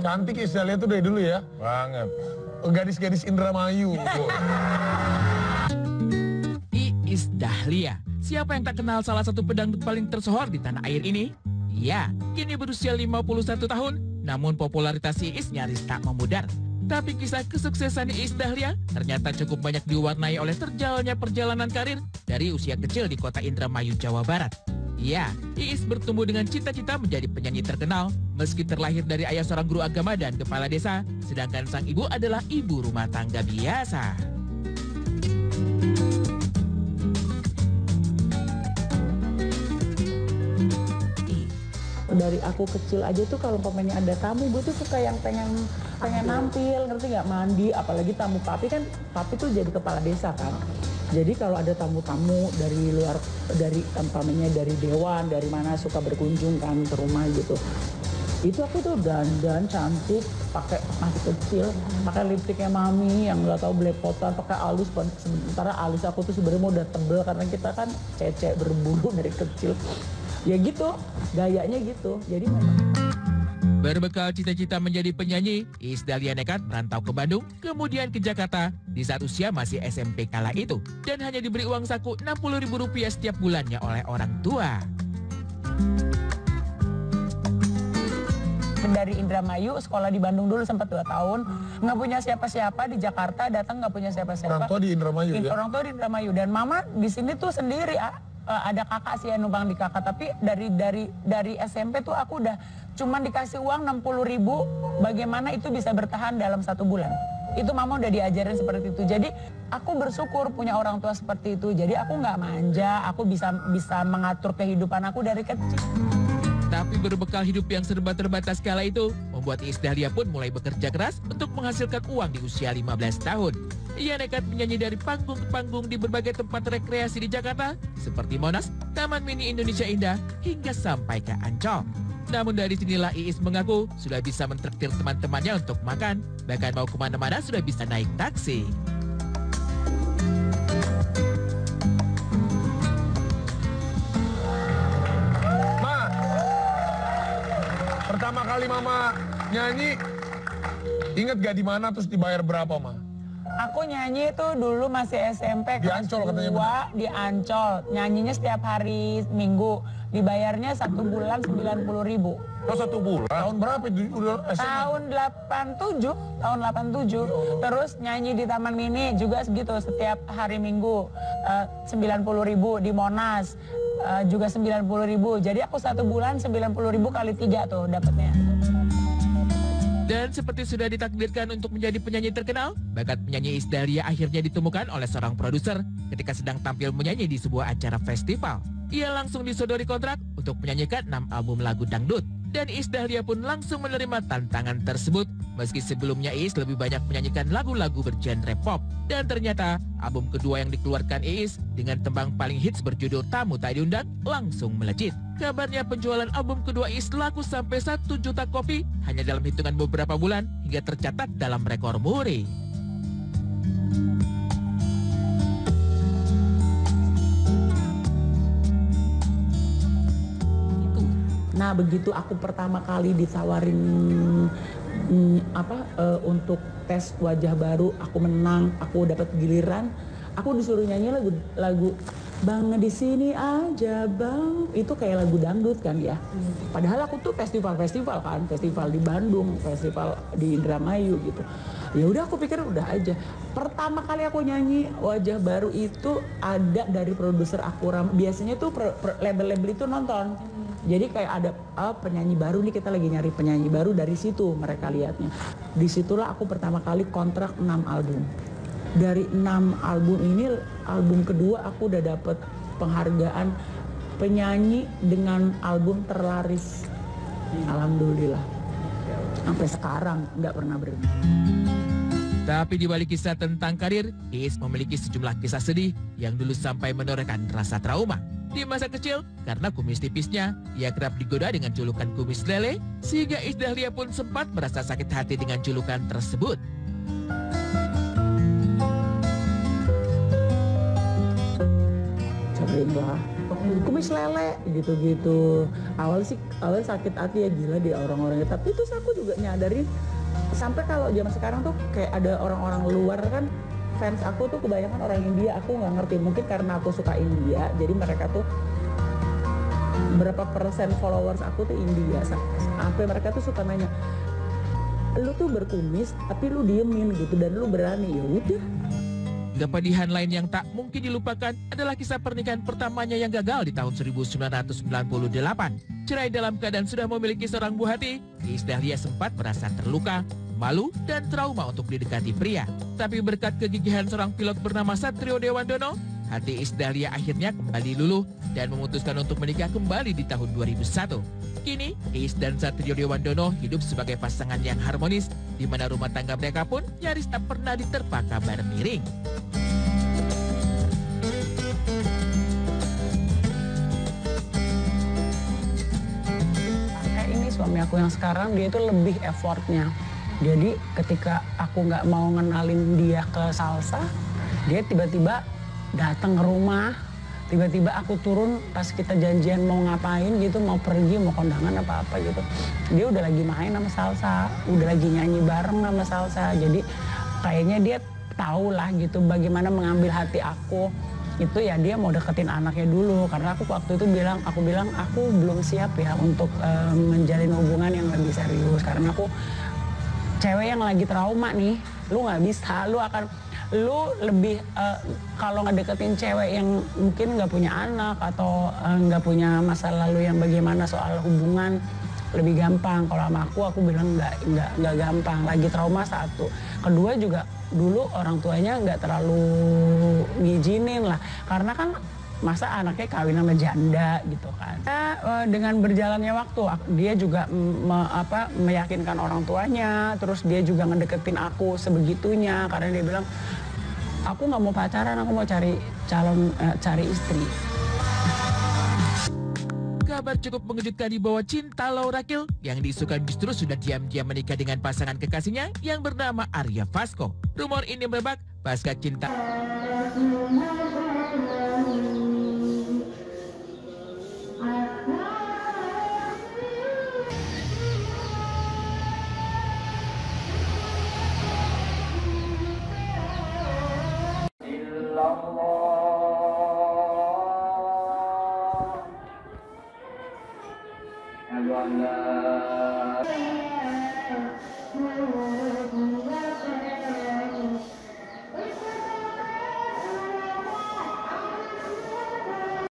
Cantik Iis Dahlia tuh dari dulu ya? Banget. Gadis-gadis Indramayu. Iis Dahlia, siapa yang tak kenal salah satu pedangdut paling tersohor di tanah air ini? Ya, kini berusia 51 tahun, namun popularitas Iis nyaris tak memudar. Tapi kisah kesuksesan Iis Dahlia ternyata cukup banyak diwarnai oleh terjalannya perjalanan karir dari usia kecil di kota Indramayu, Jawa Barat. Ya, Iis bertumbuh dengan cita-cita menjadi penyanyi terkenal, meski terlahir dari ayah seorang guru agama dan kepala desa, sedangkan sang ibu adalah ibu rumah tangga biasa. Dari aku kecil aja tuh kalau umpamanya ada tamu, gue tuh suka yang pengen nampil, ngerti nggak, mandi, apalagi tamu papi kan, papi tuh jadi kepala desa kan. Jadi kalau ada tamu-tamu dari luar, dari umpamanya dari dewan, dari mana suka berkunjung kan ke rumah gitu. Itu aku tuh dandan cantik, pakai masih kecil, pakai lipstiknya mami yang nggak tahu belepotan, pakai alus. Sementara alis aku tuh sebenarnya udah tebel karena kita kan cecek berburu dari kecil. Ya gitu, gayanya gitu. Jadi memang. Berbekal cita-cita menjadi penyanyi, Iis Dahlia nekat merantau ke Bandung, kemudian ke Jakarta di saat usia masih SMP kala itu, dan hanya diberi uang saku Rp60.000 setiap bulannya oleh orang tua. Dari Indramayu, sekolah di Bandung dulu sempat 2 tahun, nggak punya siapa-siapa, di Jakarta datang nggak punya siapa-siapa. Orang tua di Indramayu ya? Orang tua di Indramayu, dan mama di sini tuh sendiri. Ada kakak sih yang numpang di kakak, tapi dari SMP tuh aku udah cuman dikasih uang 60.000, bagaimana itu bisa bertahan dalam 1 bulan. Itu mama udah diajarin seperti itu. Jadi aku bersyukur punya orang tua seperti itu. Jadi aku nggak manja, aku bisa mengatur kehidupan aku dari kecil. Tapi berbekal hidup yang serba terbatas kala itu, membuat Iis Dahlia pun mulai bekerja keras untuk menghasilkan uang di usia 15 tahun. Ia nekat menyanyi dari panggung ke panggung di berbagai tempat rekreasi di Jakarta, seperti Monas, Taman Mini Indonesia Indah, hingga sampai ke Ancol. Namun dari sinilah Iis mengaku sudah bisa mentraktir teman-temannya untuk makan, bahkan mau kemana-mana sudah bisa naik taksi. Pertama kali mama nyanyi, inget gak di mana terus dibayar berapa, Ma? Aku nyanyi itu dulu masih SMP di kelas Ancol, 2 di Ancol. Nyanyinya setiap hari Minggu. Dibayarnya 1 bulan 90.000. Oh, 1 bulan? Tahun berapa itu? Udah SMA? Tahun 87. Terus nyanyi di Taman Mini juga segitu setiap hari Minggu. 90.000 di Monas. Juga 90.000. Jadi aku 1 bulan 90.000 kali 3 tuh dapatnya. Dan seperti sudah ditakdirkan untuk menjadi penyanyi terkenal, bakat penyanyi Iis Dahlia akhirnya ditemukan oleh seorang produser ketika sedang tampil menyanyi di sebuah acara festival. Ia langsung disodori kontrak untuk menyanyikan 6 album lagu dangdut. Dan Iis Dahlia pun langsung menerima tantangan tersebut, meski sebelumnya Iis lebih banyak menyanyikan lagu-lagu bergenre pop. Dan ternyata album kedua yang dikeluarkan Iis dengan tembang paling hits berjudul Tamu Tak Diundang langsung melejit. Kabarnya penjualan album kedua Iis laku sampai 1 juta kopi hanya dalam hitungan beberapa bulan hingga tercatat dalam rekor muri. Nah begitu aku pertama kali ditawarin untuk tes wajah baru, aku menang, aku dapat giliran, aku disuruh nyanyi lagu Bang di sini aja bang, itu kayak lagu dangdut kan ya. Padahal aku tuh festival kan, festival di Bandung, festival di Indramayu gitu. Ya udah aku pikir udah aja. Pertama kali aku nyanyi wajah baru itu ada dari produser aku, biasanya tuh label-label itu nonton. Jadi kayak ada penyanyi baru nih, kita lagi nyari penyanyi baru, dari situ mereka lihatnya. Disitulah aku pertama kali kontrak 6 album. Dari 6 album ini, album kedua aku udah dapet penghargaan penyanyi dengan album terlaris. Alhamdulillah. Sampai sekarang nggak pernah berhenti. Tapi di balik kisah tentang karir, Iis memiliki sejumlah kisah sedih yang dulu sampai menorehkan rasa trauma. Di masa kecil, karena kumis tipisnya, ia kerap digoda dengan julukan kumis lele, sehingga Iis Dahlia pun sempat merasa sakit hati dengan julukan tersebut. Sering lah, kumis lele gitu-gitu. Awalnya sakit hati ya, gila di orang-orangnya. Tapi terus aku juga nyadarin sampai kalau zaman sekarang tuh kayak ada orang-orang luar kan, fans aku tuh kebanyakan orang India. Aku nggak ngerti, mungkin karena aku suka India, jadi mereka tuh berapa persen followers aku tuh India. Sampai mereka tuh suka nanya, lu tuh berkumis tapi lu diemin gitu dan lu berani. Ya udah. Kepedihan lain yang tak mungkin dilupakan adalah kisah pernikahan pertamanya yang gagal di tahun 1998. Cerai dalam keadaan sudah memiliki seorang buah hati, Iis Dahlia sempat merasa terluka, malu, dan trauma untuk didekati pria. Tapi berkat kegigihan seorang pilot bernama Satrio Dewandono, hati Iis Dahlia akhirnya kembali luluh dan memutuskan untuk menikah kembali di tahun 2001. Kini, Iis dan Satrio Dewandono hidup sebagai pasangan yang harmonis, di mana rumah tangga mereka pun nyaris tak pernah diterpa kabar miring. Suami aku yang sekarang dia itu lebih effortnya. Jadi ketika aku nggak mau ngenalin dia ke salsa, dia tiba-tiba datang ke rumah, tiba-tiba aku turun pas kita janjian mau ngapain gitu, mau pergi, mau kondangan apa-apa gitu. Dia udah lagi main sama salsa, udah lagi nyanyi bareng sama salsa. Jadi kayaknya dia tahu lah gitu bagaimana mengambil hati aku. Itu ya dia mau deketin anaknya dulu, karena aku waktu itu aku bilang aku belum siap ya untuk menjalin hubungan yang lebih serius, karena aku cewek yang lagi trauma nih. Lu nggak bisa, lu lebih kalau ngedeketin cewek yang mungkin nggak punya anak atau nggak punya masa lalu yang bagaimana soal hubungan, lebih gampang. Kalau sama aku bilang nggak gampang, lagi trauma satu. Kedua juga dulu orang tuanya nggak terlalu ngizinin lah, karena kan masa anaknya kawin sama janda gitu kan. Dengan berjalannya waktu dia juga meyakinkan orang tuanya, terus dia juga ngedeketin aku sebegitunya, karena dia bilang aku nggak mau pacaran, aku mau cari istri. Kabar cukup mengejutkan di bawah cinta Laura Kiel yang diisukan justru sudah diam-diam menikah dengan pasangan kekasihnya yang bernama Arya Vasco. Rumor ini merebak pasca cinta.